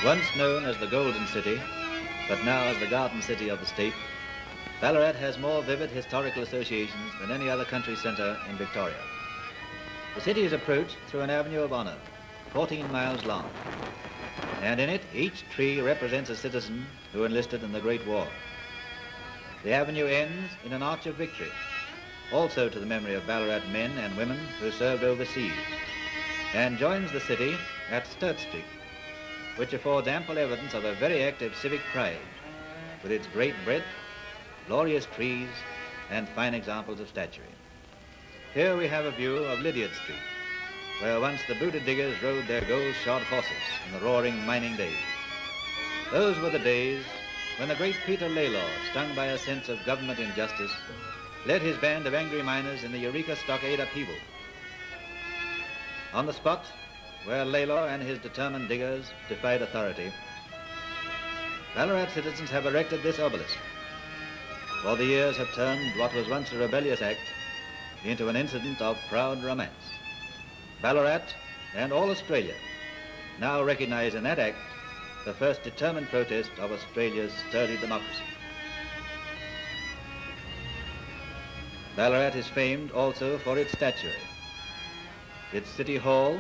Once known as the Golden City, but now as the Garden City of the state, Ballarat has more vivid historical associations than any other country centre in Victoria. The city is approached through an avenue of honour, 14 miles long, and in it each tree represents a citizen who enlisted in the Great War. The avenue ends in an arch of victory, also to the memory of Ballarat men and women who served overseas, and joins the city at Sturt Street, which affords ample evidence of a very active civic pride, with its great breadth, glorious trees, and fine examples of statuary. Here we have a view of Lydiard Street, where once the booted diggers rode their gold-shod horses in the roaring mining days. Those were the days when the great Peter Laylaw, stung by a sense of government injustice, led his band of angry miners in the Eureka Stockade upheaval. On the spot where Laylaw and his determined diggers defied authority, Ballarat citizens have erected this obelisk, for the years have turned what was once a rebellious act into an incident of proud romance. Ballarat and all Australia now recognize in that act the first determined protest of Australia's sturdy democracy. Ballarat is famed also for its statuary, its city hall,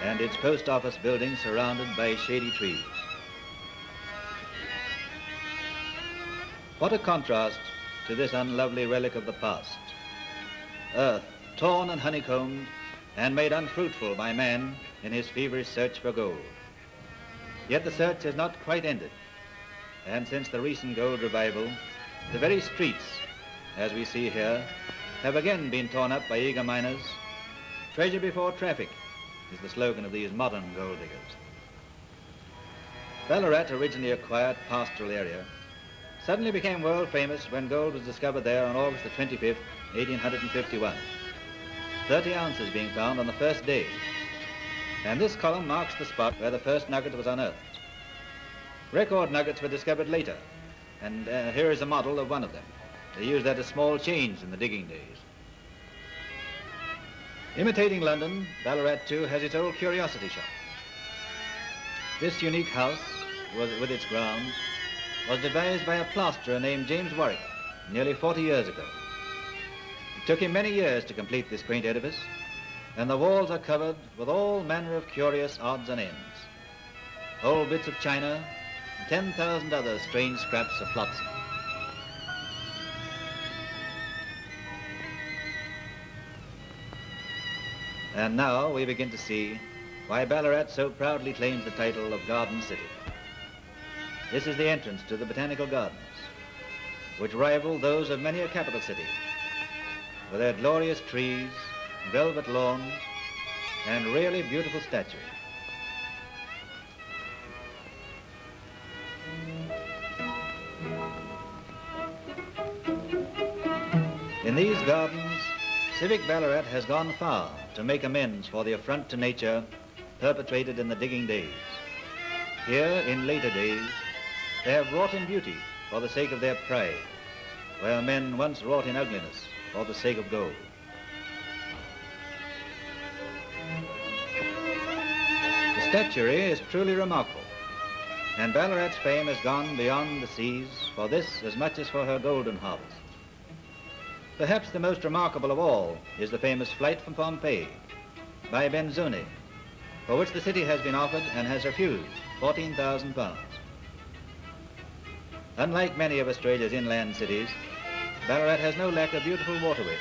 and its post office building surrounded by shady trees. What a contrast to this unlovely relic of the past. Earth torn and honeycombed and made unfruitful by man in his feverish search for gold. Yet the search has not quite ended, and since the recent gold revival, the very streets, as we see here, have again been torn up by eager miners. Treasure before traffic is the slogan of these modern gold diggers. Ballarat, originally a quiet pastoral area, suddenly became world famous when gold was discovered there on August the 25th, 1851. 30 ounces being found on the first day. And this column marks the spot where the first nugget was unearthed. Record nuggets were discovered later, and here is a model of one of them. They used that as small change in the digging days. Imitating London, Ballarat too has its old curiosity shop. This unique house, with its grounds, was devised by a plasterer named James Warwick nearly 40 years ago. It took him many years to complete this quaint edifice, and the walls are covered with all manner of curious odds and ends. Old bits of china and 10,000 other strange scraps of flotsam. And now we begin to see why Ballarat so proudly claims the title of Garden City. This is the entrance to the botanical gardens, which rival those of many a capital city, with their glorious trees, velvet lawns, and really beautiful statuary. In these gardens, civic Ballarat has gone far to make amends for the affront to nature perpetrated in the digging days. Here, in later days, they have wrought in beauty for the sake of their pride, where men once wrought in ugliness for the sake of gold. The statuary is truly remarkable, and Ballarat's fame has gone beyond the seas for this as much as for her golden harvest. Perhaps the most remarkable of all is the famous Flight from Pompeii by Benzoni, for which the city has been offered and has refused £14,000. Unlike many of Australia's inland cities, Ballarat has no lack of beautiful waterways.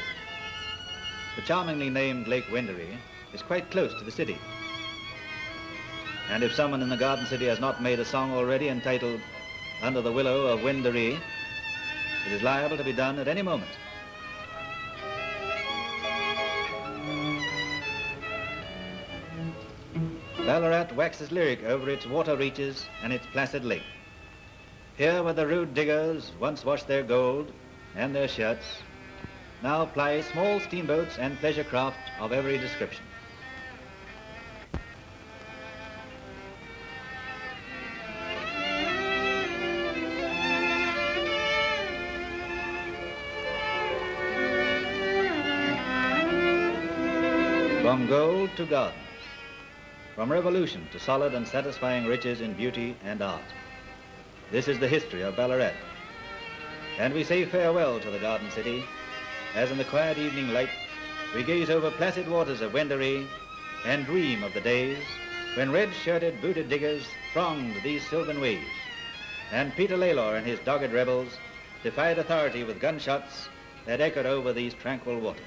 The charmingly named Lake Wendouree is quite close to the city. And if someone in the Garden City has not made a song already entitled Under the Willow of Wendouree, it is liable to be done at any moment. Ballarat waxes lyric over its water reaches and its placid lake. Here where the rude diggers once washed their gold and their shirts, now ply small steamboats and pleasure craft of every description. From gold to gardens, from revolution to solid and satisfying riches in beauty and art. This is the history of Ballarat. And we say farewell to the Garden City, as in the quiet evening light, we gaze over placid waters of Wendouree and dream of the days when red-shirted, booted diggers thronged these sylvan ways, and Peter Lalor and his dogged rebels defied authority with gunshots that echoed over these tranquil waters.